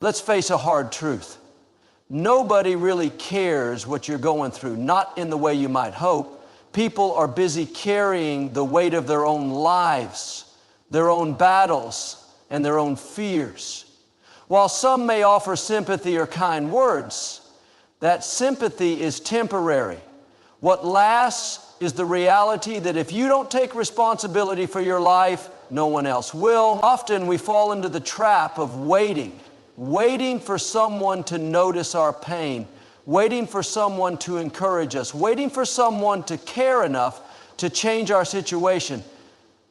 Let's face a hard truth. Nobody really cares what you're going through, not in the way you might hope. People are busy carrying the weight of their own lives, their own battles, and their own fears. While some may offer sympathy or kind words, that sympathy is temporary. What lasts is the reality that if you don't take responsibility for your life, no one else will. Often we fall into the trap of waiting for someone to notice our pain, waiting for someone to encourage us, waiting for someone to care enough to change our situation.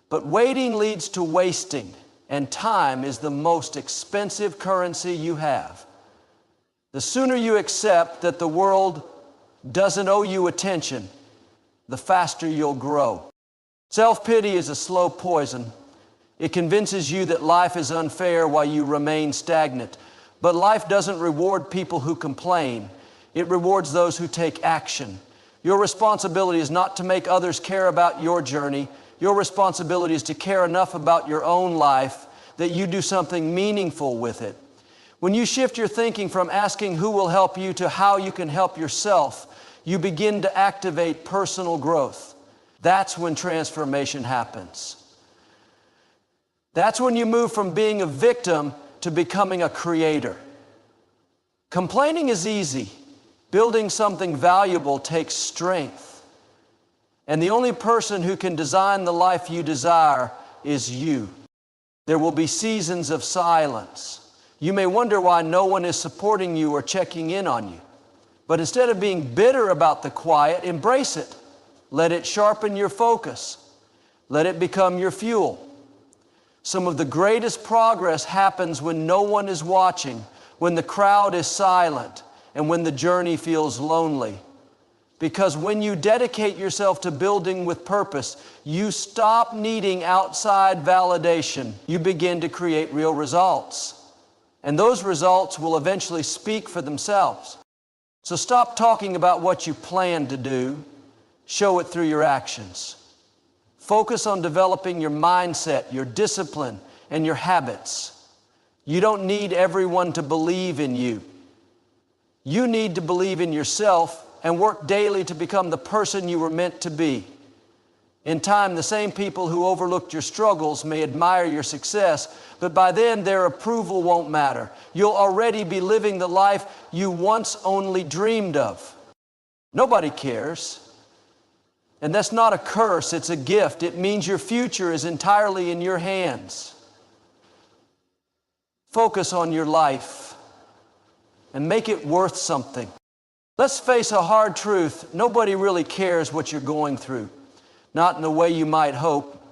But waiting leads to wasting, and time is the most expensive currency you have. The sooner you accept that the world doesn't owe you attention, the faster you'll grow. Self-pity is a slow poison. It convinces you that life is unfair while you remain stagnant. But life doesn't reward people who complain. It rewards those who take action. Your responsibility is not to make others care about your journey. Your responsibility is to care enough about your own life that you do something meaningful with it. When you shift your thinking from asking who will help you to how you can help yourself, you begin to activate personal growth. That's when transformation happens. That's when you move from being a victim to becoming a creator. Complaining is easy. Building something valuable takes strength. And the only person who can design the life you desire is you. There will be seasons of silence. You may wonder why no one is supporting you or checking in on you. But instead of being bitter about the quiet, embrace it. Let it sharpen your focus. Let it become your fuel. Some of the greatest progress happens when no one is watching, when the crowd is silent, and when the journey feels lonely. Because when you dedicate yourself to building with purpose, you stop needing outside validation. You begin to create real results. And those results will eventually speak for themselves. So stop talking about what you plan to do. Show it through your actions. Focus on developing your mindset, your discipline, and your habits. You don't need everyone to believe in you. You need to believe in yourself and work daily to become the person you were meant to be. In time, the same people who overlooked your struggles may admire your success, but by then their approval won't matter. You'll already be living the life you once only dreamed of. Nobody cares. And that's not a curse, it's a gift. It means your future is entirely in your hands. Focus on your life and make it worth something. Let's face a hard truth. Nobody really cares what you're going through, not in the way you might hope.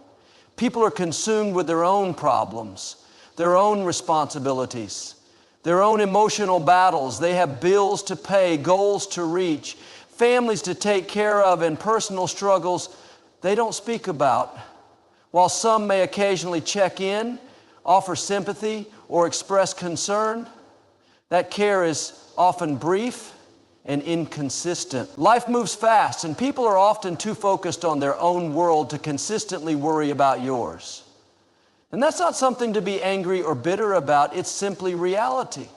People are consumed with their own problems, their own responsibilities, their own emotional battles. They have bills to pay, goals to reach, families to take care of, and personal struggles they don't speak about. While some may occasionally check in, offer sympathy, or express concern, that care is often brief and inconsistent. Life moves fast, and people are often too focused on their own world to consistently worry about yours. And that's not something to be angry or bitter about, it's simply reality.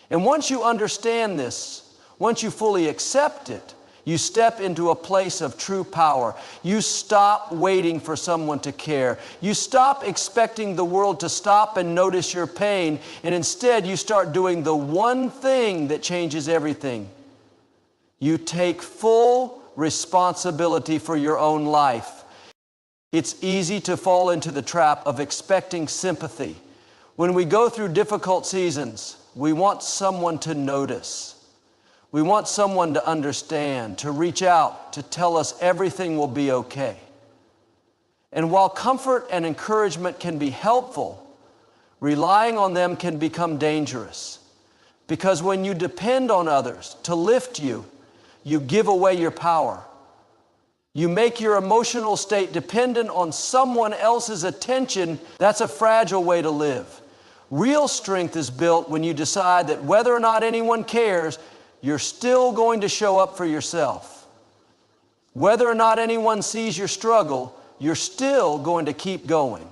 And once you understand this, once you fully accept it, you step into a place of true power. You stop waiting for someone to care. You stop expecting the world to stop and notice your pain, and instead you start doing the one thing that changes everything. You take full responsibility for your own life. It's easy to fall into the trap of expecting sympathy. When we go through difficult seasons, we want someone to notice. We want someone to understand, to reach out, to tell us everything will be okay. And while comfort and encouragement can be helpful, relying on them can become dangerous. Because when you depend on others to lift you, you give away your power. You make your emotional state dependent on someone else's attention. That's a fragile way to live. Real strength is built when you decide that whether or not anyone cares, you're still going to show up for yourself. Whether or not anyone sees your struggle, you're still going to keep going.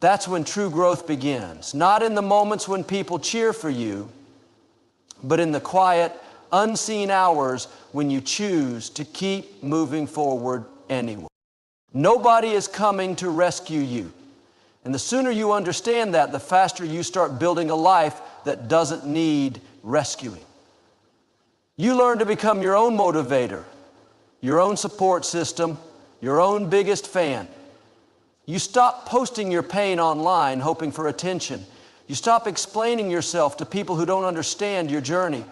That's when true growth begins. Not in the moments when people cheer for you, but in the quiet, unseen hours when you choose to keep moving forward anyway. Nobody is coming to rescue you. And the sooner you understand that, the faster you start building a life that doesn't need rescuing. You learn to become your own motivator, your own support system, your own biggest fan. You stop posting your pain online hoping for attention. You stop explaining yourself to people who don't understand your journey.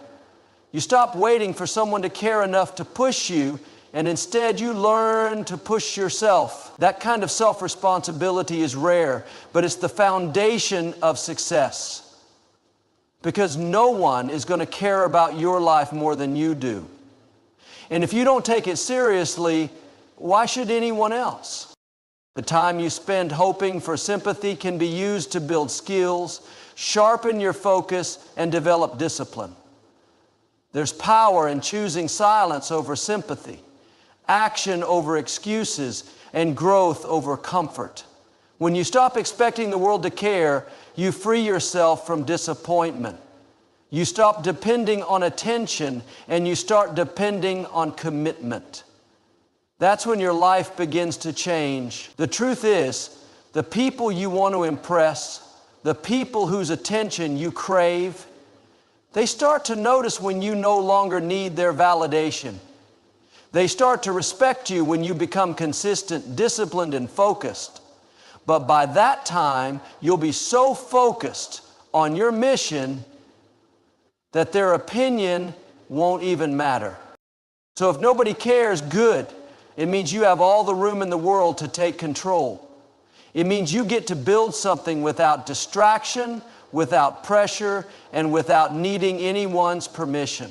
You stop waiting for someone to care enough to push you, and instead you learn to push yourself. That kind of self-responsibility is rare, but it's the foundation of success. Because no one is going to care about your life more than you do. And if you don't take it seriously, why should anyone else? The time you spend hoping for sympathy can be used to build skills, sharpen your focus, and develop discipline. There's power in choosing silence over sympathy, action over excuses, and growth over comfort. When you stop expecting the world to care, you free yourself from disappointment. You stop depending on attention, and you start depending on commitment. That's when your life begins to change. The truth is, the people you want to impress, the people whose attention you crave, they start to notice when you no longer need their validation. They start to respect you when you become consistent, disciplined, and focused. But by that time, you'll be so focused on your mission that their opinion won't even matter. So if nobody cares, good. It means you have all the room in the world to take control. It means you get to build something without distraction, without pressure, and without needing anyone's permission.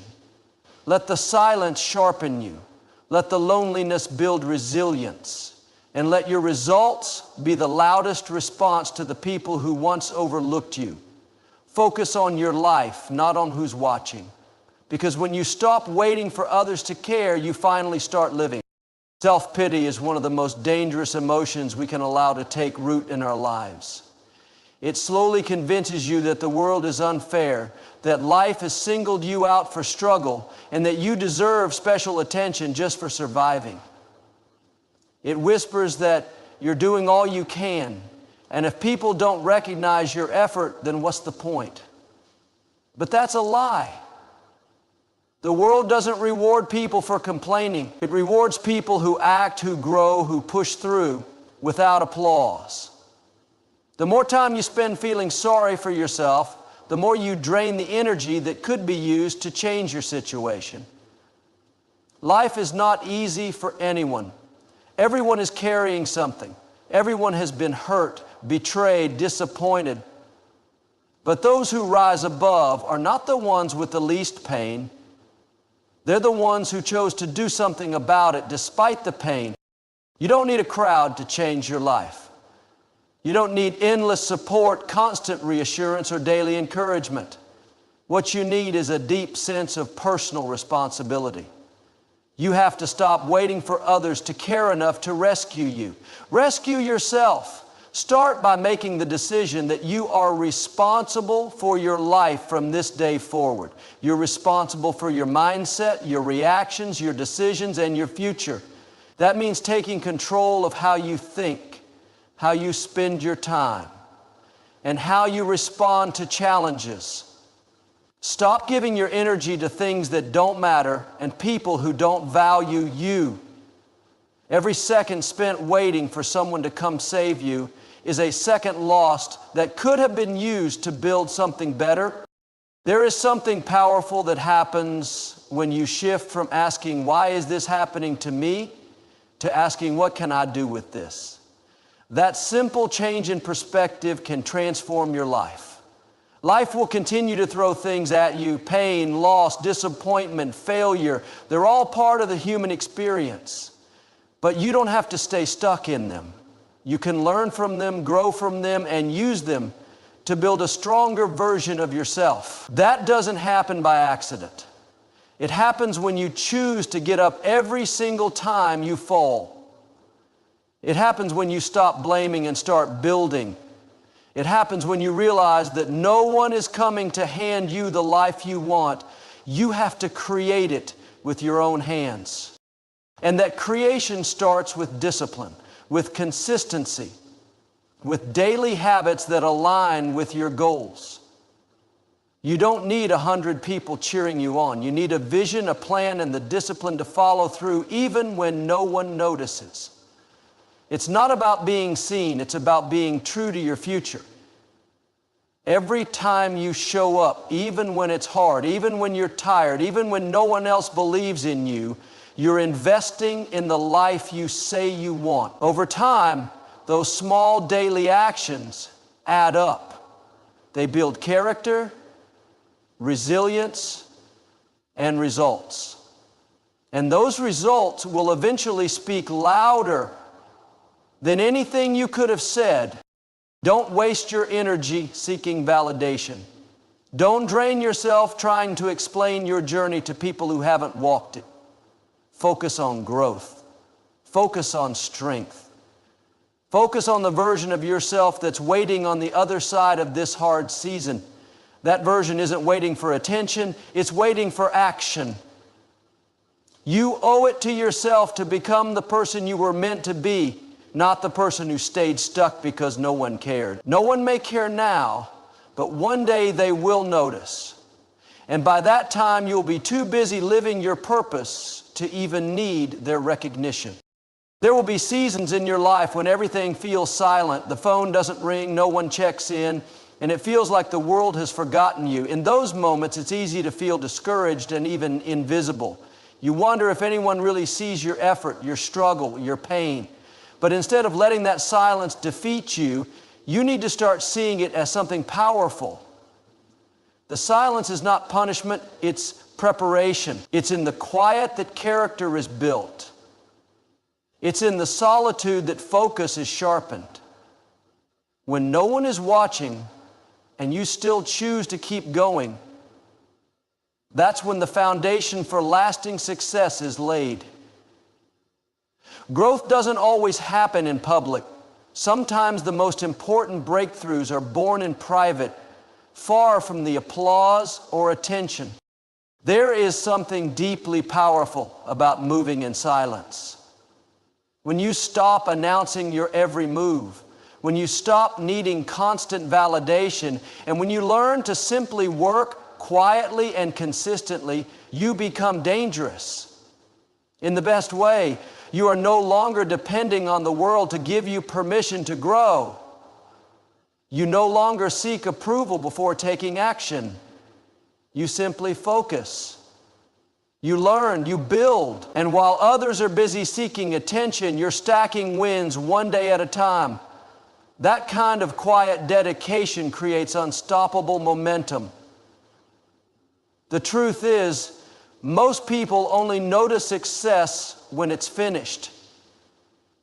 Let the silence sharpen you. Let the loneliness build resilience. And let your results be the loudest response to the people who once overlooked you. Focus on your life, not on who's watching. Because when you stop waiting for others to care, you finally start living. Self-pity is one of the most dangerous emotions we can allow to take root in our lives. It slowly convinces you that the world is unfair, that life has singled you out for struggle, and that you deserve special attention just for surviving. It whispers that you're doing all you can, and if people don't recognize your effort, then what's the point? But that's a lie. The world doesn't reward people for complaining. It rewards people who act, who grow, who push through without applause. The more time you spend feeling sorry for yourself, the more you drain the energy that could be used to change your situation. Life is not easy for anyone. Everyone is carrying something. Everyone has been hurt, betrayed, disappointed. But those who rise above are not the ones with the least pain. They're the ones who chose to do something about it despite the pain. You don't need a crowd to change your life. You don't need endless support, constant reassurance, or daily encouragement. What you need is a deep sense of personal responsibility. You have to stop waiting for others to care enough to rescue you. Rescue yourself. Start by making the decision that you are responsible for your life from this day forward. You're responsible for your mindset, your reactions, your decisions, and your future. That means taking control of how you think, how you spend your time, and how you respond to challenges. Stop giving your energy to things that don't matter and people who don't value you. Every second spent waiting for someone to come save you is a second lost that could have been used to build something better. There is something powerful that happens when you shift from asking, why is this happening to me, to asking, what can I do with this? That simple change in perspective can transform your life. Life will continue to throw things at you, pain, loss, disappointment, failure. They're all part of the human experience. But you don't have to stay stuck in them. You can learn from them, grow from them, and use them to build a stronger version of yourself. That doesn't happen by accident. It happens when you choose to get up every single time you fall. It happens when you stop blaming and start building, It happens when you realize that no one is coming to hand you the life you want. You have to create it with your own hands. And that creation starts with discipline, with consistency, with daily habits that align with your goals. You don't need 100 people cheering you on. You need a vision, a plan, and the discipline to follow through even when no one notices. It's not about being seen, it's about being true to your future. Every time you show up, even when it's hard, even when you're tired, even when no one else believes in you, you're investing in the life you say you want. Over time, those small daily actions add up. They build character, resilience, and results. And those results will eventually speak louder than anything you could have said. Don't waste your energy seeking validation. Don't drain yourself trying to explain your journey to people who haven't walked it. Focus on growth. Focus on strength. Focus on the version of yourself that's waiting on the other side of this hard season. That version isn't waiting for attention, it's waiting for action. You owe it to yourself to become the person you were meant to be, not the person who stayed stuck because no one cared. No one may care now, but one day they will notice. And by that time, you'll be too busy living your purpose to even need their recognition. There will be seasons in your life when everything feels silent, the phone doesn't ring, no one checks in, and it feels like the world has forgotten you. In those moments, it's easy to feel discouraged and even invisible. You wonder if anyone really sees your effort, your struggle, your pain. But instead of letting that silence defeat you, you need to start seeing it as something powerful. The silence is not punishment, it's preparation. It's in the quiet that character is built. It's in the solitude that focus is sharpened. When no one is watching and you still choose to keep going, that's when the foundation for lasting success is laid. Growth doesn't always happen in public. Sometimes the most important breakthroughs are born in private, far from the applause or attention. There is something deeply powerful about moving in silence. When you stop announcing your every move, when you stop needing constant validation, and when you learn to simply work quietly and consistently, you become dangerous. In the best way, you are no longer depending on the world to give you permission to grow. You no longer seek approval before taking action. You simply focus. You learn, you build, and while others are busy seeking attention, you're stacking wins one day at a time. That kind of quiet dedication creates unstoppable momentum. The truth is, most people only notice success when it's finished.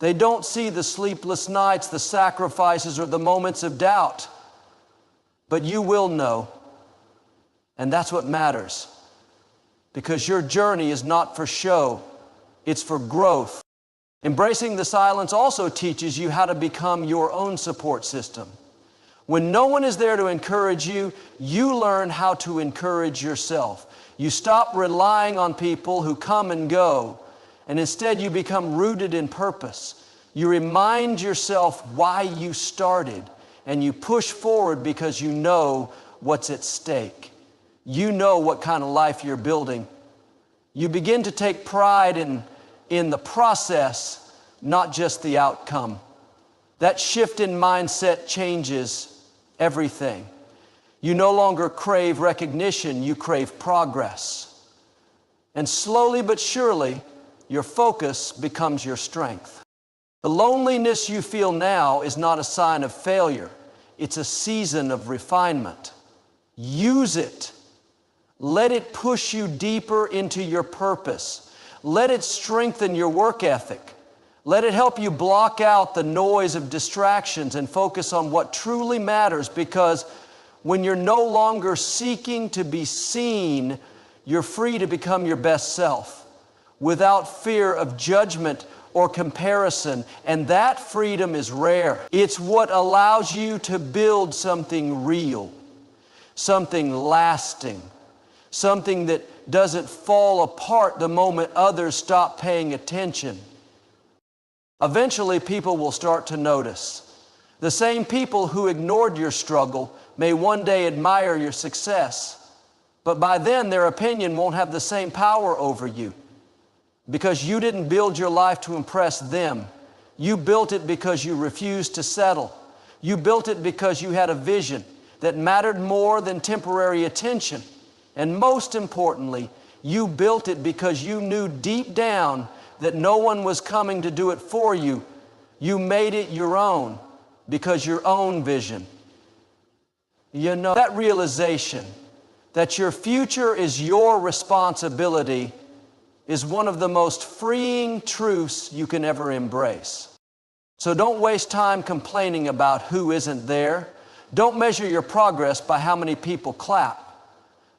They don't see the sleepless nights, the sacrifices, or the moments of doubt. But you will know, and that's what matters. Because your journey is not for show, it's for growth. Embracing the silence also teaches you how to become your own support system. When no one is there to encourage you, you learn how to encourage yourself. You stop relying on people who come and go, and instead you become rooted in purpose. You remind yourself why you started, and you push forward because you know what's at stake. You know what kind of life you're building. You begin to take pride in the process, not just the outcome. That shift in mindset changes everything. You no longer crave recognition, you crave progress. And slowly but surely, your focus becomes your strength. The loneliness you feel now is not a sign of failure. It's a season of refinement. Use it. Let it push you deeper into your purpose. Let it strengthen your work ethic. Let it help you block out the noise of distractions and focus on what truly matters, because when you're no longer seeking to be seen, you're free to become your best self without fear of judgment or comparison, and that freedom is rare. It's what allows you to build something real, something lasting, something that doesn't fall apart the moment others stop paying attention. Eventually, people will start to notice. The same people who ignored your struggle may one day admire your success, but by then their opinion won't have the same power over you, because you didn't build your life to impress them. You built it because you refused to settle. You built it because you had a vision that mattered more than temporary attention. And most importantly, you built it because you knew deep down that no one was coming to do it for you. You made it your own because your own vision. You know, that realization that your future is your responsibility is one of the most freeing truths you can ever embrace. So don't waste time complaining about who isn't there. Don't measure your progress by how many people clap.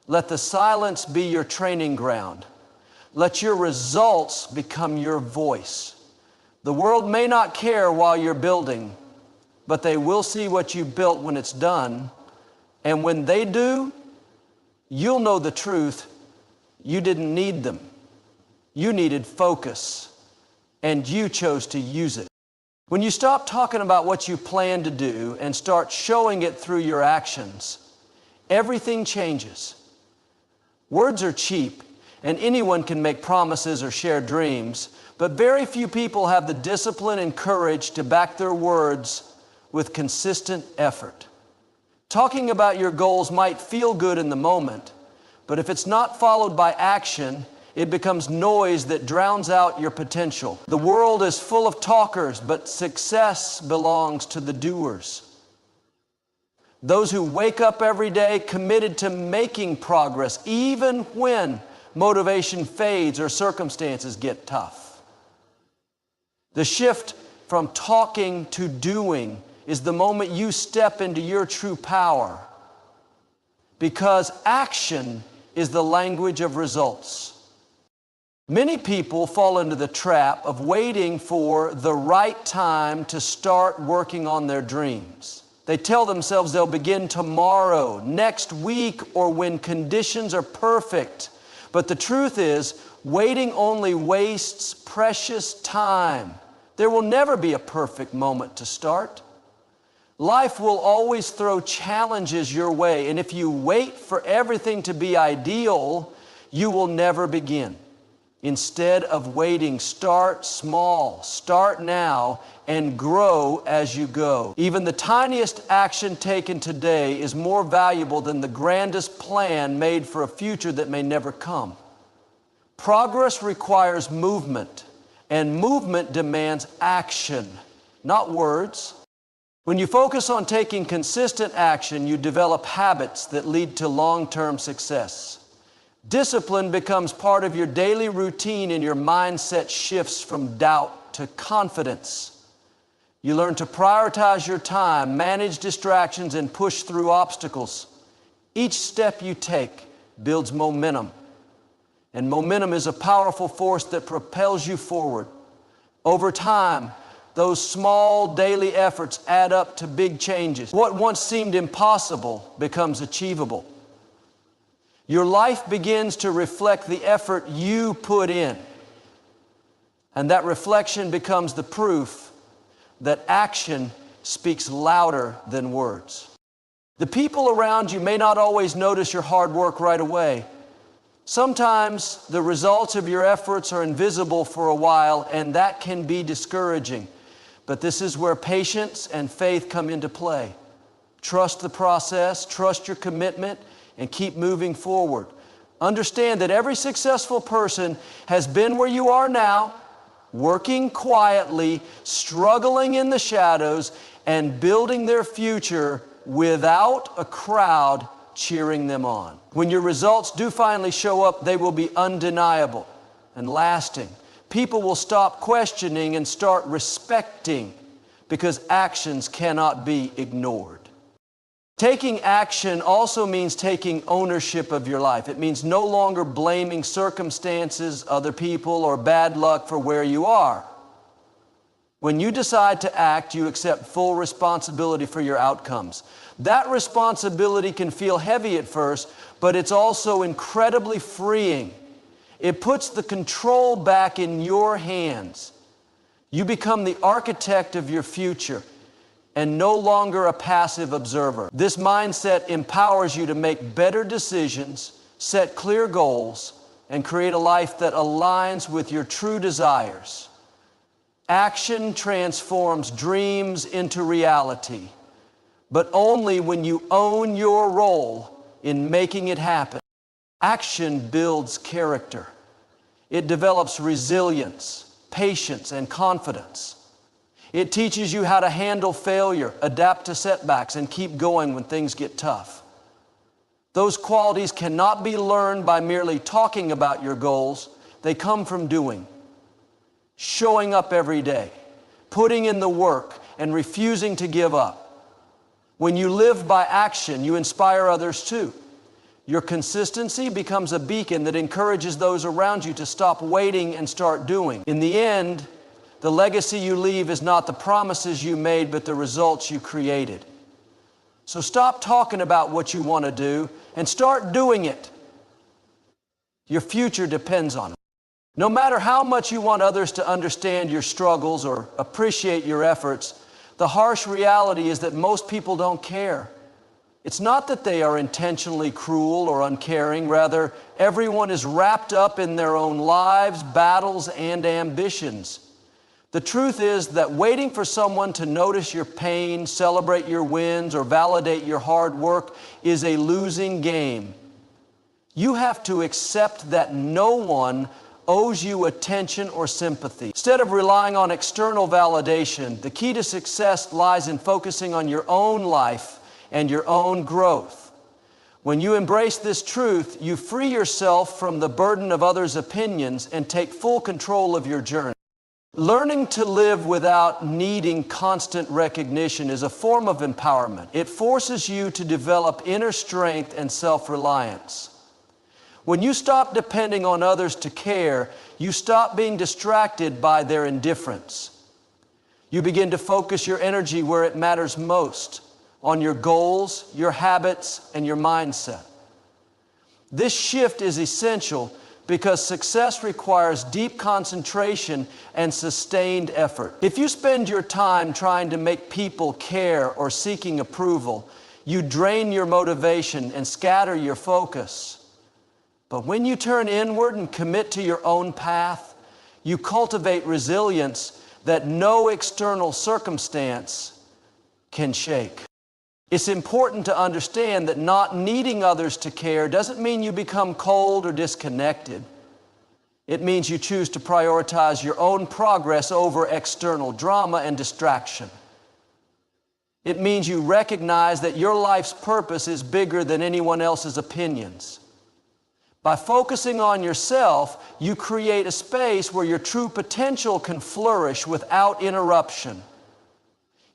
Let the silence be your training ground. Let your results become your voice. The world may not care while you're building, but they will see what you built when it's done. And when they do, you'll know the truth. You didn't need them. You needed focus, and you chose to use it. When you stop talking about what you plan to do and start showing it through your actions, everything changes. Words are cheap, and anyone can make promises or share dreams, but very few people have the discipline and courage to back their words with consistent effort. Talking about your goals might feel good in the moment, but if it's not followed by action, it becomes noise that drowns out your potential. The world is full of talkers, but success belongs to the doers. Those who wake up every day committed to making progress, even when motivation fades or circumstances get tough. The shift from talking to doing is the moment you step into your true power, because action is the language of results. Many people fall into the trap of waiting for the right time to start working on their dreams. They tell themselves they'll begin tomorrow, next week, or when conditions are perfect. But the truth is, waiting only wastes precious time. There will never be a perfect moment to start. Life will always throw challenges your way, and if you wait for everything to be ideal, you will never begin. Instead of waiting, start small, start now, and grow as you go. Even the tiniest action taken today is more valuable than the grandest plan made for a future that may never come. Progress requires movement, and movement demands action, not words. When you focus on taking consistent action, you develop habits that lead to long-term success. Discipline becomes part of your daily routine, and your mindset shifts from doubt to confidence. You learn to prioritize your time, manage distractions, and push through obstacles. Each step you take builds momentum, and momentum is a powerful force that propels you forward. Over time, those small daily efforts add up to big changes. What once seemed impossible becomes achievable. Your life begins to reflect the effort you put in. And that reflection becomes the proof that action speaks louder than words. The people around you may not always notice your hard work right away. Sometimes the results of your efforts are invisible for a while, and that can be discouraging. But this is where patience and faith come into play. Trust the process, trust your commitment, and keep moving forward. Understand that every successful person has been where you are now, working quietly, struggling in the shadows, and building their future without a crowd cheering them on. When your results do finally show up, they will be undeniable and lasting. People will stop questioning and start respecting, because actions cannot be ignored. Taking action also means taking ownership of your life. It means no longer blaming circumstances, other people, or bad luck for where you are. When you decide to act, you accept full responsibility for your outcomes. That responsibility can feel heavy at first, but it's also incredibly freeing. It puts the control back in your hands. You become the architect of your future and no longer a passive observer. This mindset empowers you to make better decisions, set clear goals, and create a life that aligns with your true desires. Action transforms dreams into reality, but only when you own your role in making it happen. Action builds character. It develops resilience, patience, and confidence. It teaches you how to handle failure, adapt to setbacks, and keep going when things get tough. Those qualities cannot be learned by merely talking about your goals. They come from doing. Showing up every day, putting in the work, and refusing to give up. When you live by action, you inspire others too. Your consistency becomes a beacon that encourages those around you to stop waiting and start doing. In the end, the legacy you leave is not the promises you made, but the results you created. So stop talking about what you want to do and start doing it. Your future depends on it. No matter how much you want others to understand your struggles or appreciate your efforts, the harsh reality is that most people don't care. It's not that they are intentionally cruel or uncaring. Rather, everyone is wrapped up in their own lives, battles, and ambitions. The truth is that waiting for someone to notice your pain, celebrate your wins, or validate your hard work is a losing game. You have to accept that no one owes you attention or sympathy. Instead of relying on external validation, the key to success lies in focusing on your own life and your own growth. When you embrace this truth, you free yourself from the burden of others' opinions and take full control of your journey. Learning to live without needing constant recognition is a form of empowerment. It forces you to develop inner strength and self-reliance. When you stop depending on others to care, you stop being distracted by their indifference. You begin to focus your energy where it matters most, on your goals, your habits, and your mindset. This shift is essential because success requires deep concentration and sustained effort. If you spend your time trying to make people care or seeking approval, you drain your motivation and scatter your focus. But when you turn inward and commit to your own path, you cultivate resilience that no external circumstance can shake. It's important to understand that not needing others to care doesn't mean you become cold or disconnected. It means you choose to prioritize your own progress over external drama and distraction. It means you recognize that your life's purpose is bigger than anyone else's opinions. By focusing on yourself, you create a space where your true potential can flourish without interruption.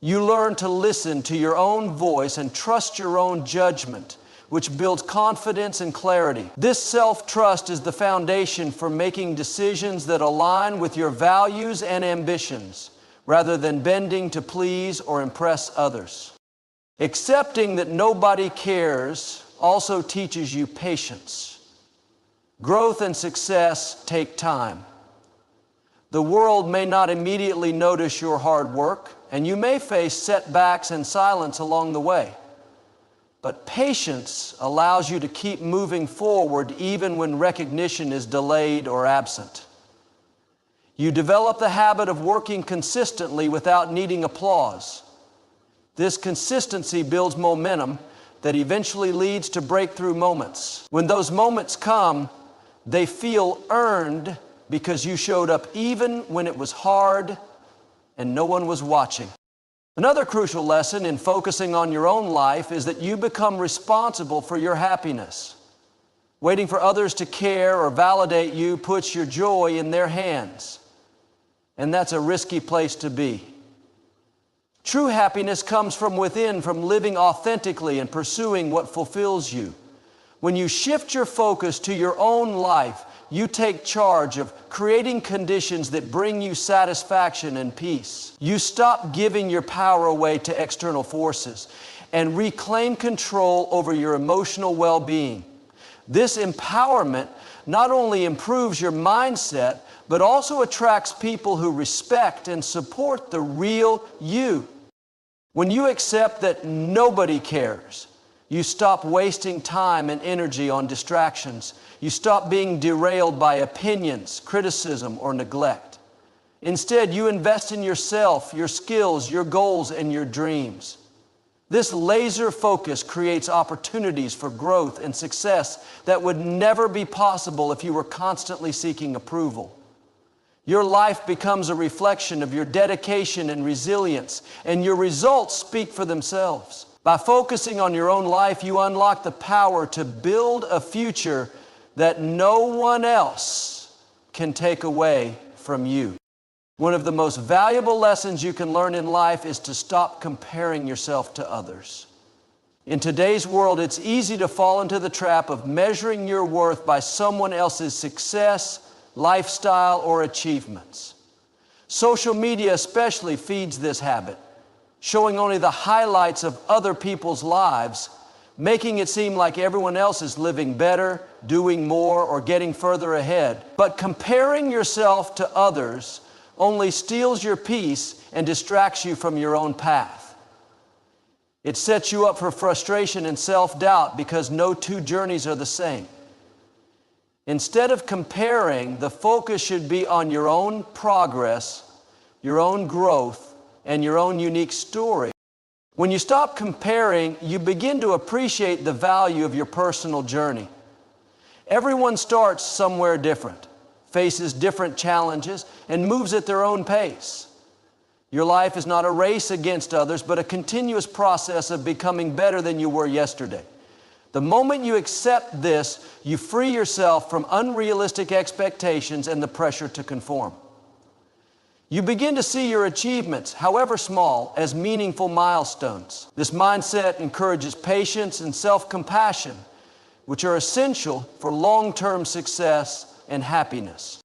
You learn to listen to your own voice and trust your own judgment, which builds confidence and clarity. This self-trust is the foundation for making decisions that align with your values and ambitions, rather than bending to please or impress others. Accepting that nobody cares also teaches you patience. Growth and success take time. The world may not immediately notice your hard work, and you may face setbacks and silence along the way. But patience allows you to keep moving forward even when recognition is delayed or absent. You develop the habit of working consistently without needing applause. This consistency builds momentum that eventually leads to breakthrough moments. When those moments come, they feel earned because you showed up even when it was hard and no one was watching. Another crucial lesson in focusing on your own life is that you become responsible for your happiness. Waiting for others to care or validate you puts your joy in their hands, and that's a risky place to be. True happiness comes from within, from living authentically and pursuing what fulfills you. When you shift your focus to your own life, you take charge of creating conditions that bring you satisfaction and peace. You stop giving your power away to external forces and reclaim control over your emotional well-being. This empowerment not only improves your mindset, but also attracts people who respect and support the real you. When you accept that nobody cares, you stop wasting time and energy on distractions. You stop being derailed by opinions, criticism, or neglect. Instead, you invest in yourself, your skills, your goals, and your dreams. This laser focus creates opportunities for growth and success that would never be possible if you were constantly seeking approval. Your life becomes a reflection of your dedication and resilience, and your results speak for themselves. By focusing on your own life, you unlock the power to build a future that no one else can take away from you. One of the most valuable lessons you can learn in life is to stop comparing yourself to others. In today's world, it's easy to fall into the trap of measuring your worth by someone else's success, lifestyle, or achievements. Social media especially feeds this habit, showing only the highlights of other people's lives, making it seem like everyone else is living better, doing more, or getting further ahead. But comparing yourself to others only steals your peace and distracts you from your own path. It sets you up for frustration and self-doubt because no two journeys are the same. Instead of comparing, the focus should be on your own progress, your own growth, and your own unique story. When you stop comparing, you begin to appreciate the value of your personal journey. Everyone starts somewhere different, faces different challenges, and moves at their own pace. Your life is not a race against others, but a continuous process of becoming better than you were yesterday. The moment you accept this, you free yourself from unrealistic expectations and the pressure to conform. You begin to see your achievements, however small, as meaningful milestones. This mindset encourages patience and self-compassion, which are essential for long-term success and happiness.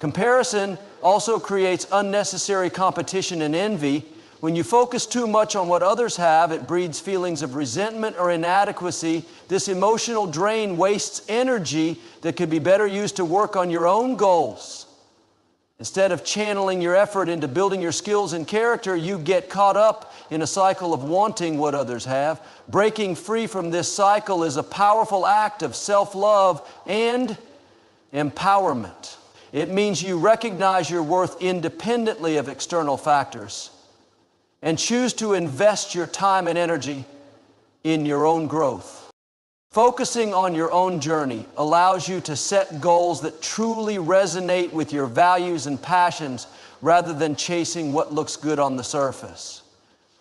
Comparison also creates unnecessary competition and envy. When you focus too much on what others have, it breeds feelings of resentment or inadequacy. This emotional drain wastes energy that could be better used to work on your own goals. Instead of channeling your effort into building your skills and character, you get caught up in a cycle of wanting what others have. Breaking free from this cycle is a powerful act of self-love and empowerment. It means you recognize your worth independently of external factors and choose to invest your time and energy in your own growth. Focusing on your own journey allows you to set goals that truly resonate with your values and passions rather than chasing what looks good on the surface.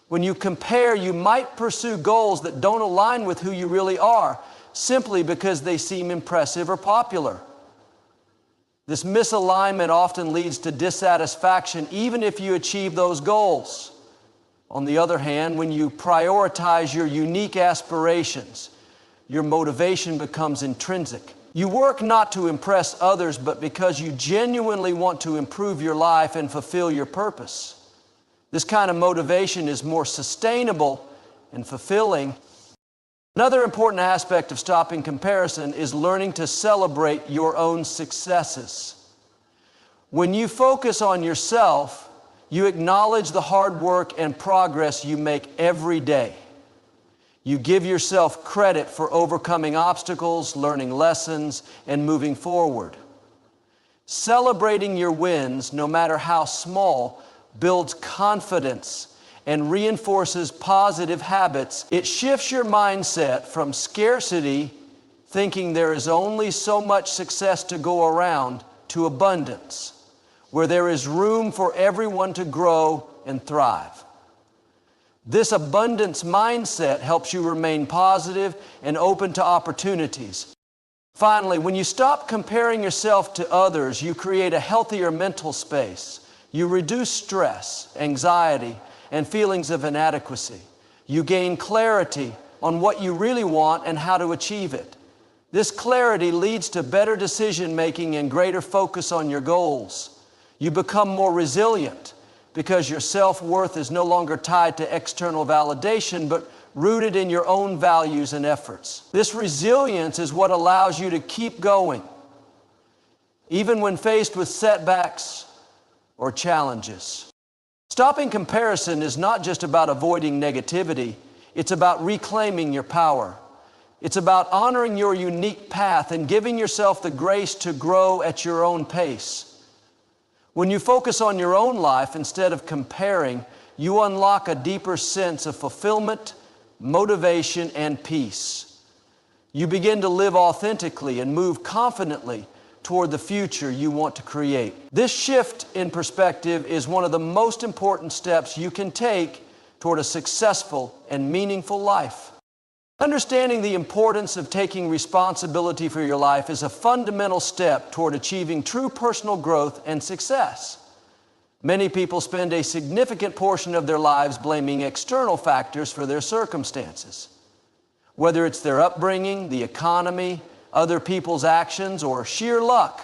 When you compare, you might pursue goals that don't align with who you really are simply because they seem impressive or popular. This misalignment often leads to dissatisfaction even if you achieve those goals. On the other hand, when you prioritize your unique aspirations, your motivation becomes intrinsic. You work not to impress others, but because you genuinely want to improve your life and fulfill your purpose. This kind of motivation is more sustainable and fulfilling. Another important aspect of stopping comparison is learning to celebrate your own successes. When you focus on yourself, you acknowledge the hard work and progress you make every day. You give yourself credit for overcoming obstacles, learning lessons, and moving forward. Celebrating your wins, no matter how small, builds confidence and reinforces positive habits. It shifts your mindset from scarcity, thinking there is only so much success to go around, to abundance, where there is room for everyone to grow and thrive. This abundance mindset helps you remain positive and open to opportunities. Finally, when you stop comparing yourself to others, you create a healthier mental space. You reduce stress, anxiety, and feelings of inadequacy. You gain clarity on what you really want and how to achieve it. This clarity leads to better decision making and greater focus on your goals. You become more resilient because your self-worth is no longer tied to external validation, but rooted in your own values and efforts. This resilience is what allows you to keep going, even when faced with setbacks or challenges. Stopping comparison is not just about avoiding negativity, it's about reclaiming your power. It's about honoring your unique path and giving yourself the grace to grow at your own pace. When you focus on your own life instead of comparing, you unlock a deeper sense of fulfillment, motivation, and peace. You begin to live authentically and move confidently toward the future you want to create. This shift in perspective is one of the most important steps you can take toward a successful and meaningful life. Understanding the importance of taking responsibility for your life is a fundamental step toward achieving true personal growth and success. Many people spend a significant portion of their lives blaming external factors for their circumstances. Whether it's their upbringing, the economy, other people's actions, or sheer luck.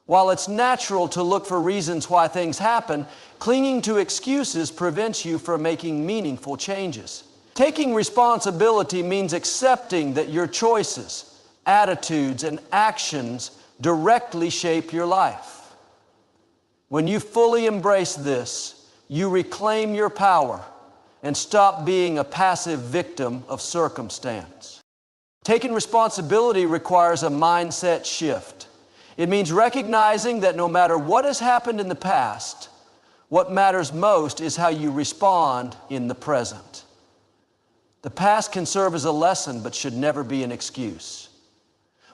While it's natural to look for reasons why things happen, clinging to excuses prevents you from making meaningful changes. Taking responsibility means accepting that your choices, attitudes, and actions directly shape your life. When you fully embrace this, you reclaim your power and stop being a passive victim of circumstance. Taking responsibility requires a mindset shift. It means recognizing that no matter what has happened in the past, what matters most is how you respond in the present. The past can serve as a lesson, but should never be an excuse.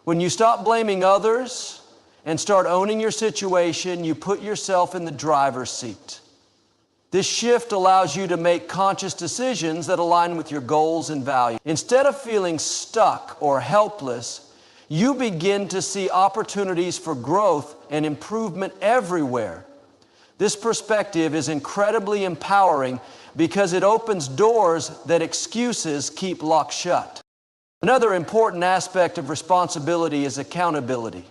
When you stop blaming others and start owning your situation, you put yourself in the driver's seat. This shift allows you to make conscious decisions that align with your goals and values. Instead of feeling stuck or helpless, you begin to see opportunities for growth and improvement everywhere. This perspective is incredibly empowering because it opens doors that excuses keep locked shut. Another important aspect of responsibility is accountability.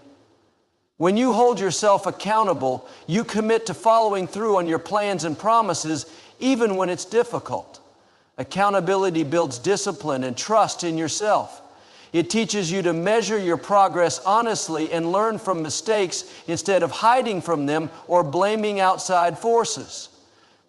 When you hold yourself accountable, you commit to following through on your plans and promises, even when it's difficult. Accountability builds discipline and trust in yourself. It teaches you to measure your progress honestly and learn from mistakes instead of hiding from them or blaming outside forces.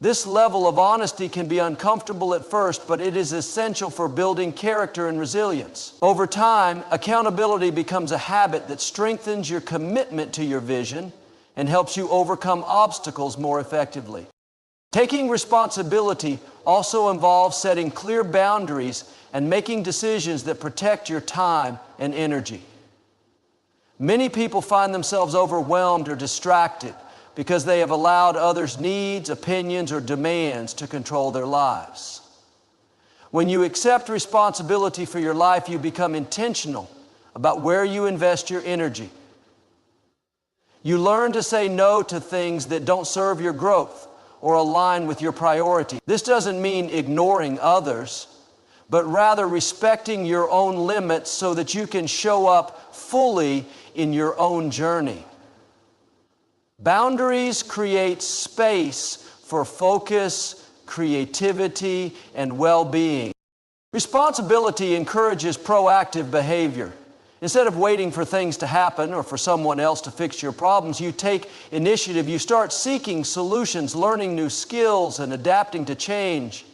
This level of honesty can be uncomfortable at first, but it is essential for building character and resilience. Over time, accountability becomes a habit that strengthens your commitment to your vision and helps you overcome obstacles more effectively. Taking responsibility also involves setting clear boundaries and making decisions that protect your time and energy. Many people find themselves overwhelmed or distracted because they have allowed others' needs, opinions, or demands to control their lives. When you accept responsibility for your life, you become intentional about where you invest your energy. You learn to say no to things that don't serve your growth or align with your priority. This doesn't mean ignoring others, but rather respecting your own limits so that you can show up fully in your own journey. Boundaries create space for focus, creativity, and well-being. Responsibility encourages proactive behavior. Instead of waiting for things to happen or for someone else to fix your problems, you take initiative. You start seeking solutions, learning new skills, and adapting to change.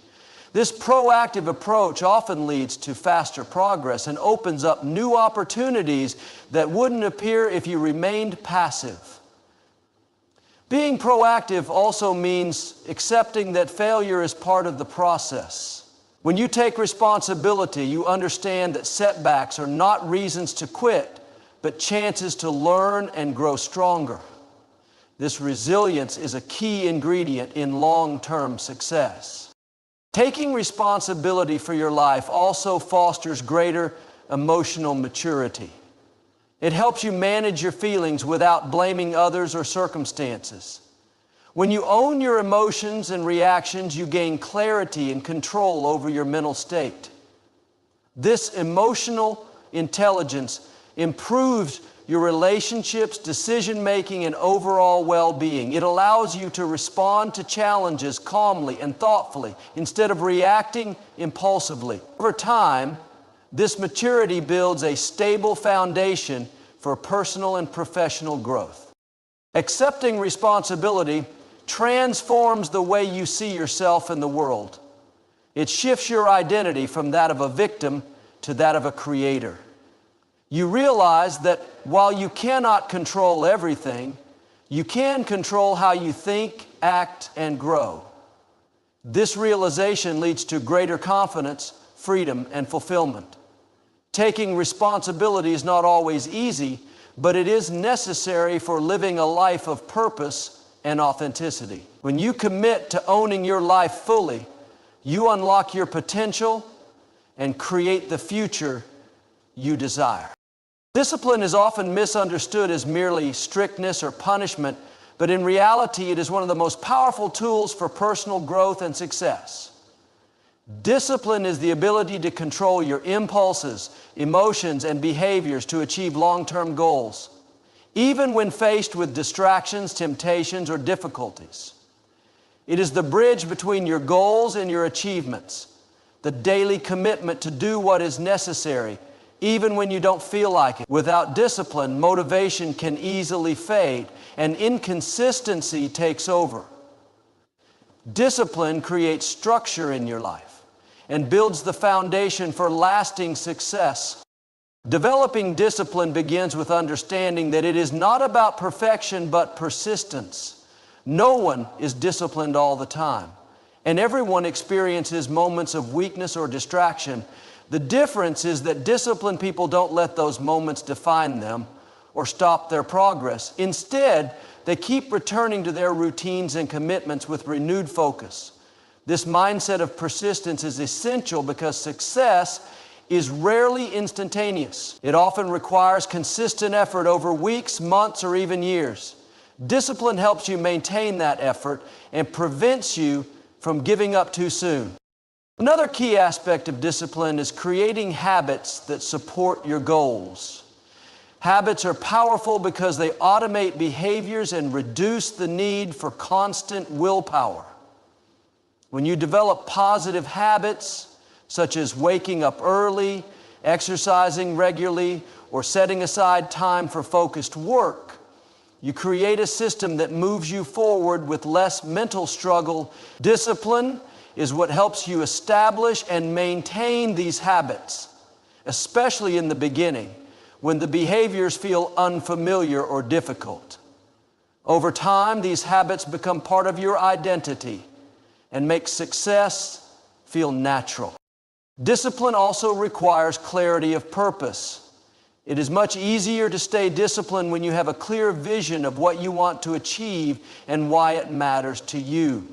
This proactive approach often leads to faster progress and opens up new opportunities that wouldn't appear if you remained passive. Being proactive also means accepting that failure is part of the process. When you take responsibility, you understand that setbacks are not reasons to quit, but chances to learn and grow stronger. This resilience is a key ingredient in long-term success. Taking responsibility for your life also fosters greater emotional maturity. It helps you manage your feelings without blaming others or circumstances. When you own your emotions and reactions, you gain clarity and control over your mental state. This emotional intelligence, improves your relationships, decision-making, and overall well-being. It allows you to respond to challenges calmly and thoughtfully instead of reacting impulsively. Over time, this maturity builds a stable foundation for personal and professional growth. Accepting responsibility transforms the way you see yourself in the world. It shifts your identity from that of a victim to that of a creator. You realize that while you cannot control everything, you can control how you think, act, and grow. This realization leads to greater confidence, freedom, and fulfillment. Taking responsibility is not always easy, but it is necessary for living a life of purpose and authenticity. When you commit to owning your life fully, you unlock your potential and create the future you desire. Discipline is often misunderstood as merely strictness or punishment, but in reality, it is one of the most powerful tools for personal growth and success. Discipline is the ability to control your impulses, emotions, and behaviors to achieve long-term goals, even when faced with distractions, temptations, or difficulties. It is the bridge between your goals and your achievements, the daily commitment to do what is necessary, even when you don't feel like it. Without discipline, motivation can easily fade, and inconsistency takes over. Discipline creates structure in your life and builds the foundation for lasting success. Developing discipline begins with understanding that it is not about perfection but persistence. No one is disciplined all the time, and everyone experiences moments of weakness or distraction. The difference is that disciplined people don't let those moments define them or stop their progress. Instead, they keep returning to their routines and commitments with renewed focus. This mindset of persistence is essential because success is rarely instantaneous. It often requires consistent effort over weeks, months, or even years. Discipline helps you maintain that effort and prevents you from giving up too soon. Another key aspect of discipline is creating habits that support your goals. Habits are powerful because they automate behaviors and reduce the need for constant willpower. When you develop positive habits, such as waking up early, exercising regularly, or setting aside time for focused work, you create a system that moves you forward with less mental struggle. Discipline is what helps you establish and maintain these habits, especially in the beginning, when the behaviors feel unfamiliar or difficult. Over time, these habits become part of your identity and make success feel natural. Discipline also requires clarity of purpose. It is much easier to stay disciplined when you have a clear vision of what you want to achieve and why it matters to you.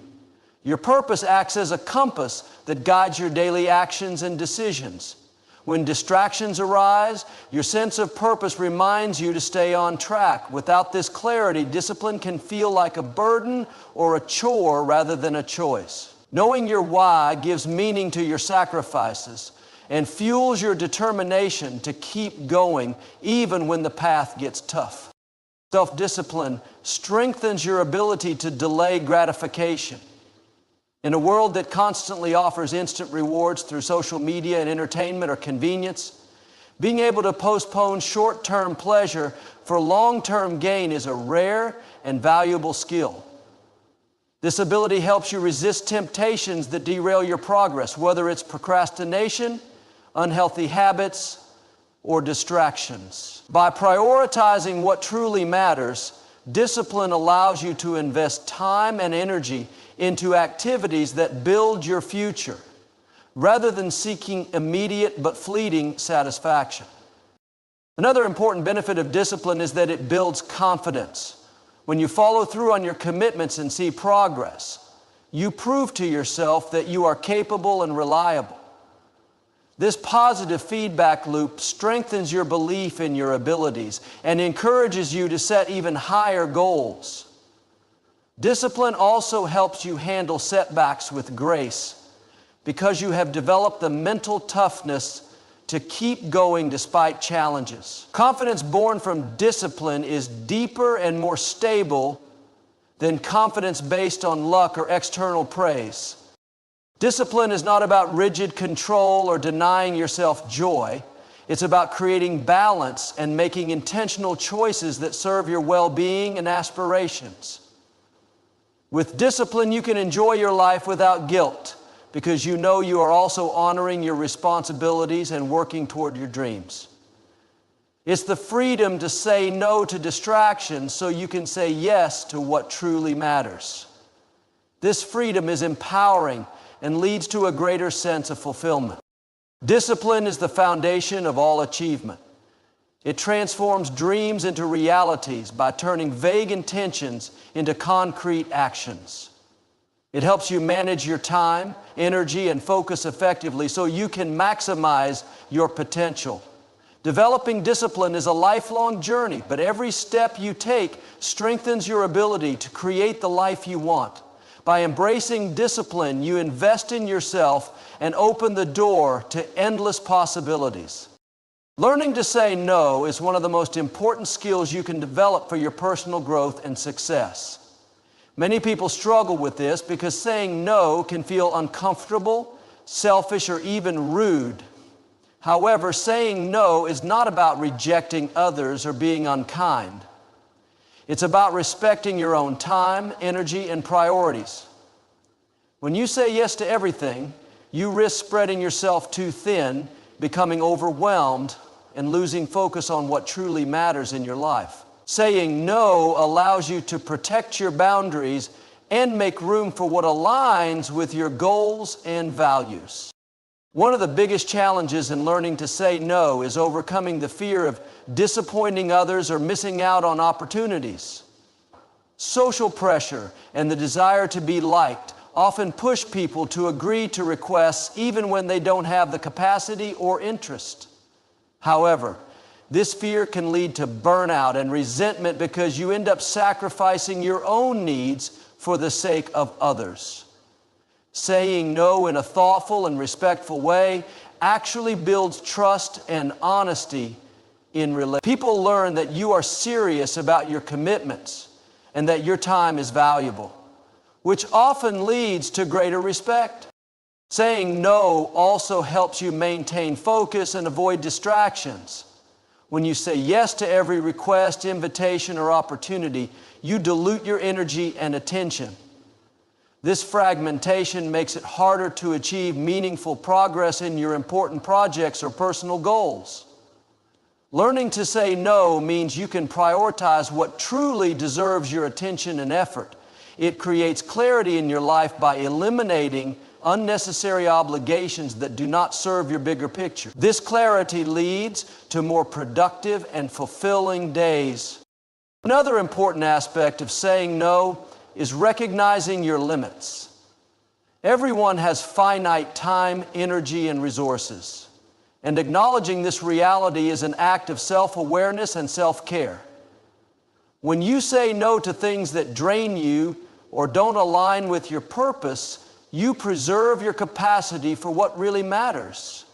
Your purpose acts as a compass that guides your daily actions and decisions. When distractions arise, your sense of purpose reminds you to stay on track. Without this clarity, discipline can feel like a burden or a chore rather than a choice. Knowing your why gives meaning to your sacrifices and fuels your determination to keep going even when the path gets tough. Self-discipline strengthens your ability to delay gratification. In a world that constantly offers instant rewards through social media and entertainment or convenience, being able to postpone short-term pleasure for long-term gain is a rare and valuable skill. This ability helps you resist temptations that derail your progress, whether it's procrastination, unhealthy habits, or distractions. By prioritizing what truly matters, discipline allows you to invest time and energy into activities that build your future, rather than seeking immediate but fleeting satisfaction. Another important benefit of discipline is that it builds confidence. When you follow through on your commitments and see progress, you prove to yourself that you are capable and reliable. This positive feedback loop strengthens your belief in your abilities and encourages you to set even higher goals. Discipline also helps you handle setbacks with grace because you have developed the mental toughness to keep going despite challenges. Confidence born from discipline is deeper and more stable than confidence based on luck or external praise. Discipline is not about rigid control or denying yourself joy. It's about creating balance and making intentional choices that serve your well-being and aspirations. With discipline, you can enjoy your life without guilt because you know you are also honoring your responsibilities and working toward your dreams. It's the freedom to say no to distractions so you can say yes to what truly matters. This freedom is empowering and leads to a greater sense of fulfillment. Discipline is the foundation of all achievement. It transforms dreams into realities by turning vague intentions into concrete actions. It helps you manage your time, energy, and focus effectively so you can maximize your potential. Developing discipline is a lifelong journey, but every step you take strengthens your ability to create the life you want. By embracing discipline, you invest in yourself and open the door to endless possibilities. Learning to say no is one of the most important skills you can develop for your personal growth and success. Many people struggle with this because saying no can feel uncomfortable, selfish, or even rude. However, saying no is not about rejecting others or being unkind. It's about respecting your own time, energy, and priorities. When you say yes to everything, you risk spreading yourself too thin, becoming overwhelmed, and losing focus on what truly matters in your life. Saying no allows you to protect your boundaries and make room for what aligns with your goals and values. One of the biggest challenges in learning to say no is overcoming the fear of disappointing others or missing out on opportunities. Social pressure and the desire to be liked often push people to agree to requests even when they don't have the capacity or interest. However, this fear can lead to burnout and resentment because you end up sacrificing your own needs for the sake of others. Saying no in a thoughtful and respectful way actually builds trust and honesty in relationships. People learn that you are serious about your commitments and that your time is valuable, which often leads to greater respect. Saying no also helps you maintain focus and avoid distractions. When you say yes to every request, invitation, or opportunity, you dilute your energy and attention. This fragmentation makes it harder to achieve meaningful progress in your important projects or personal goals. Learning to say no means you can prioritize what truly deserves your attention and effort. It creates clarity in your life by eliminating unnecessary obligations that do not serve your bigger picture. This clarity leads to more productive and fulfilling days. Another important aspect of saying no is recognizing your limits. Everyone has finite time, energy, and resources. And acknowledging this reality is an act of self-awareness and self-care. When you say no to things that drain you or don't align with your purpose, you preserve your capacity for what really matters.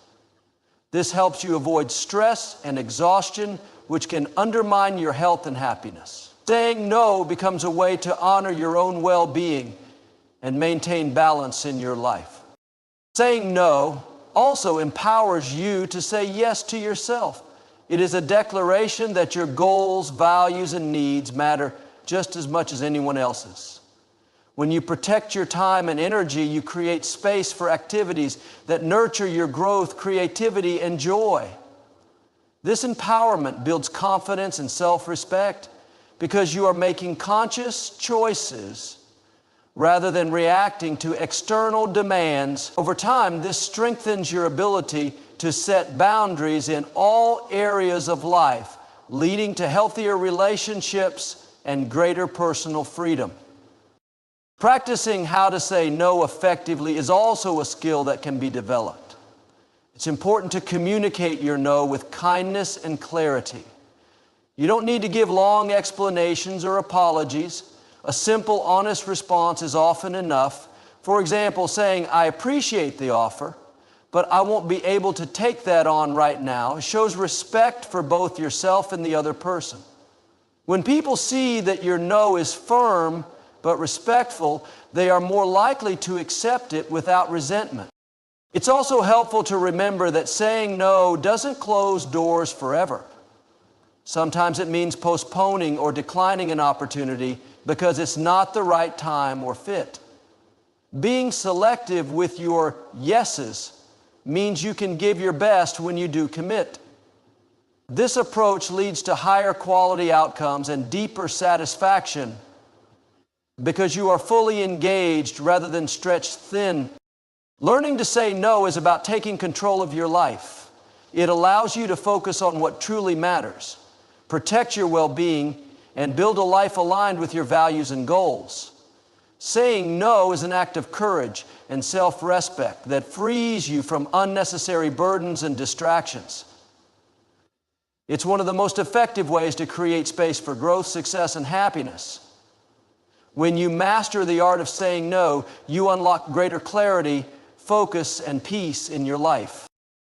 This helps you avoid stress and exhaustion, which can undermine your health and happiness. Saying no becomes a way to honor your own well-being and maintain balance in your life. Saying no also empowers you to say yes to yourself. It is a declaration that your goals, values, and needs matter just as much as anyone else's. When you protect your time and energy, you create space for activities that nurture your growth, creativity, and joy. This empowerment builds confidence and self-respect because you are making conscious choices rather than reacting to external demands. Over time, this strengthens your ability to set boundaries in all areas of life, leading to healthier relationships and greater personal freedom. Practicing how to say no effectively is also a skill that can be developed. It's important to communicate your no with kindness and clarity. You don't need to give long explanations or apologies. A simple, honest response is often enough. For example, saying, "I appreciate the offer, but I won't be able to take that on right now. It shows respect for both yourself and the other person. When people see that your no is firm but respectful, they are more likely to accept it without resentment. It's also helpful to remember that saying no doesn't close doors forever. Sometimes it means postponing or declining an opportunity because it's not the right time or fit. Being selective with your yeses means you can give your best when you do commit. This approach leads to higher quality outcomes and deeper satisfaction because you are fully engaged rather than stretched thin. Learning to say no is about taking control of your life. It allows you to focus on what truly matters, protect your well-being, and build a life aligned with your values and goals. Saying no is an act of courage and self-respect that frees you from unnecessary burdens and distractions. It's one of the most effective ways to create space for growth, success, and happiness. When you master the art of saying no, you unlock greater clarity, focus, and peace in your life.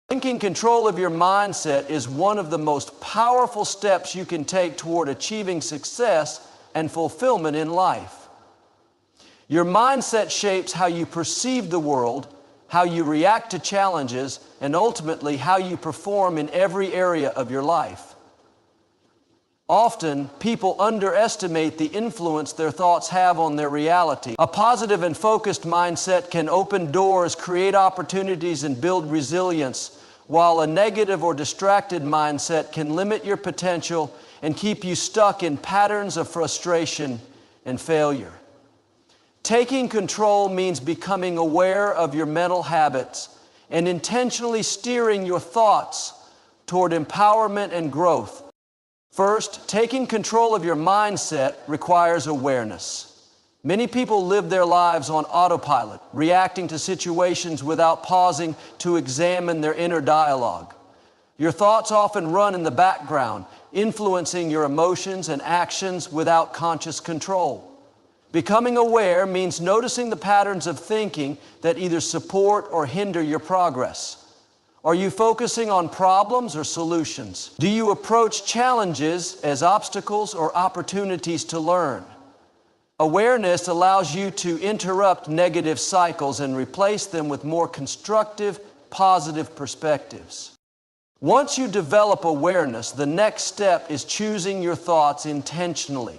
Taking control of your mindset is one of the most powerful steps you can take toward achieving success and fulfillment in life. Your mindset shapes how you perceive the world, how you react to challenges, and ultimately how you perform in every area of your life. Often, people underestimate the influence their thoughts have on their reality. A positive and focused mindset can open doors, create opportunities, and build resilience, while a negative or distracted mindset can limit your potential and keep you stuck in patterns of frustration and failure. Taking control means becoming aware of your mental habits and intentionally steering your thoughts toward empowerment and growth. First, taking control of your mindset requires awareness. Many people live their lives on autopilot, reacting to situations without pausing to examine their inner dialogue. Your thoughts often run in the background, influencing your emotions and actions without conscious control. Becoming aware means noticing the patterns of thinking that either support or hinder your progress. Are you focusing on problems or solutions? Do you approach challenges as obstacles or opportunities to learn? Awareness allows you to interrupt negative cycles and replace them with more constructive, positive perspectives. Once you develop awareness, the next step is choosing your thoughts intentionally.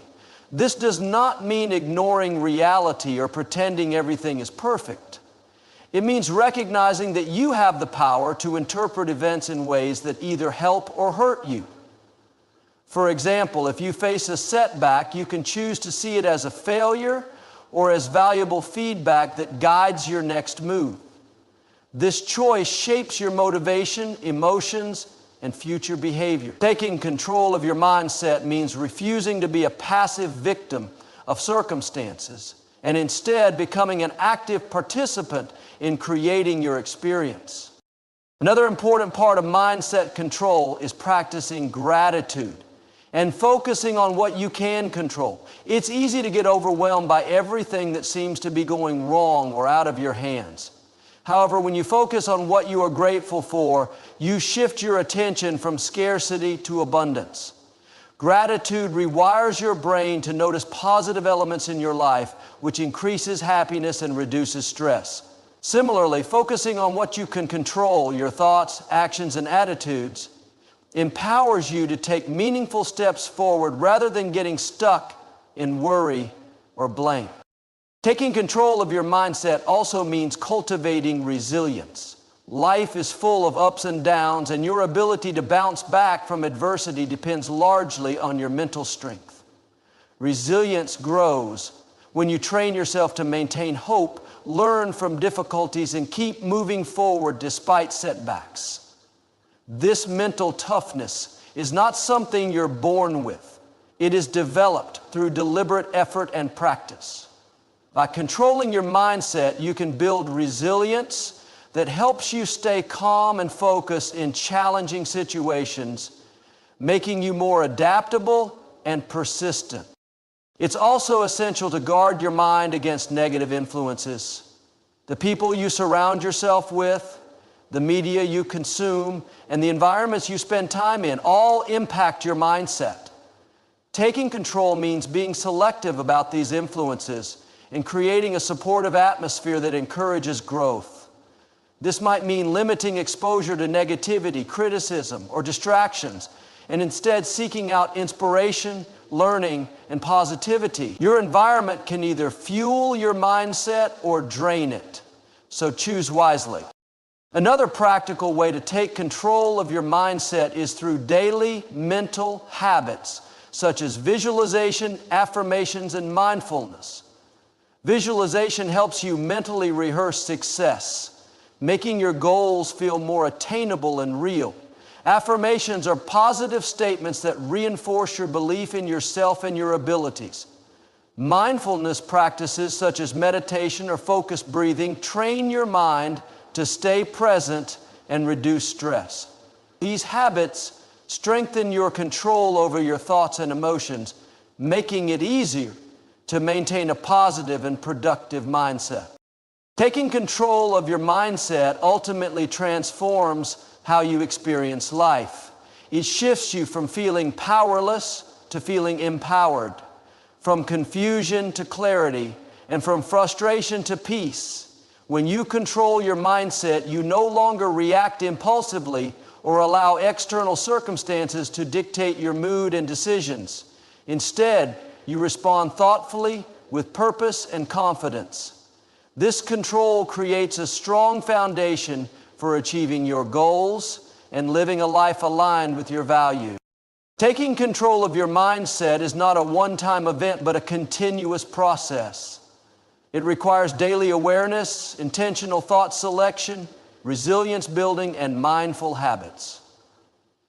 This does not mean ignoring reality or pretending everything is perfect. It means recognizing that you have the power to interpret events in ways that either help or hurt you. For example, if you face a setback, you can choose to see it as a failure or as valuable feedback that guides your next move. This choice shapes your motivation, emotions, and future behavior. Taking control of your mindset means refusing to be a passive victim of circumstances and instead becoming an active participant in creating your experience. Another important part of mindset control is practicing gratitude and focusing on what you can control. It's easy to get overwhelmed by everything that seems to be going wrong or out of your hands. However, when you focus on what you are grateful for, you shift your attention from scarcity to abundance. Gratitude rewires your brain to notice positive elements in your life, which increases happiness and reduces stress. Similarly, focusing on what you can control, your thoughts, actions, and attitudes, empowers you to take meaningful steps forward rather than getting stuck in worry or blame. Taking control of your mindset also means cultivating resilience. Life is full of ups and downs, and your ability to bounce back from adversity depends largely on your mental strength. Resilience grows when you train yourself to maintain hope, learn from difficulties, and keep moving forward despite setbacks. This mental toughness is not something you're born with. It is developed through deliberate effort and practice. By controlling your mindset, you can build resilience that helps you stay calm and focused in challenging situations, making you more adaptable and persistent. It's also essential to guard your mind against negative influences. The people you surround yourself with, the media you consume, and the environments you spend time in all impact your mindset. Taking control means being selective about these influences and creating a supportive atmosphere that encourages growth. This might mean limiting exposure to negativity, criticism, or distractions, and instead seeking out inspiration, learning, and positivity. Your environment can either fuel your mindset or drain it, so choose wisely. Another practical way to take control of your mindset is through daily mental habits, such as visualization, affirmations, and mindfulness. Visualization helps you mentally rehearse success, making your goals feel more attainable and real. Affirmations are positive statements that reinforce your belief in yourself and your abilities. Mindfulness practices such as meditation or focused breathing train your mind to stay present and reduce stress. These habits strengthen your control over your thoughts and emotions, making it easier to maintain a positive and productive mindset. Taking control of your mindset ultimately transforms how you experience life. It shifts you from feeling powerless to feeling empowered, from confusion to clarity, and from frustration to peace. When you control your mindset, you no longer react impulsively or allow external circumstances to dictate your mood and decisions. Instead, you respond thoughtfully with purpose and confidence. This control creates a strong foundation for achieving your goals and living a life aligned with your values. Taking control of your mindset is not a one-time event, but a continuous process. It requires daily awareness, intentional thought selection, resilience building, and mindful habits.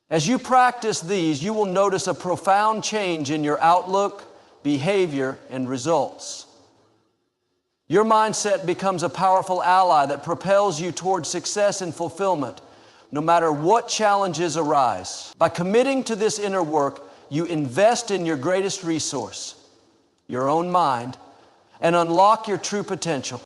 As you practice these, you will notice a profound change in your outlook, behavior, and results. Your mindset becomes a powerful ally that propels you toward success and fulfillment, no matter what challenges arise. By committing to this inner work, you invest in your greatest resource, your own mind, and unlock your true potential.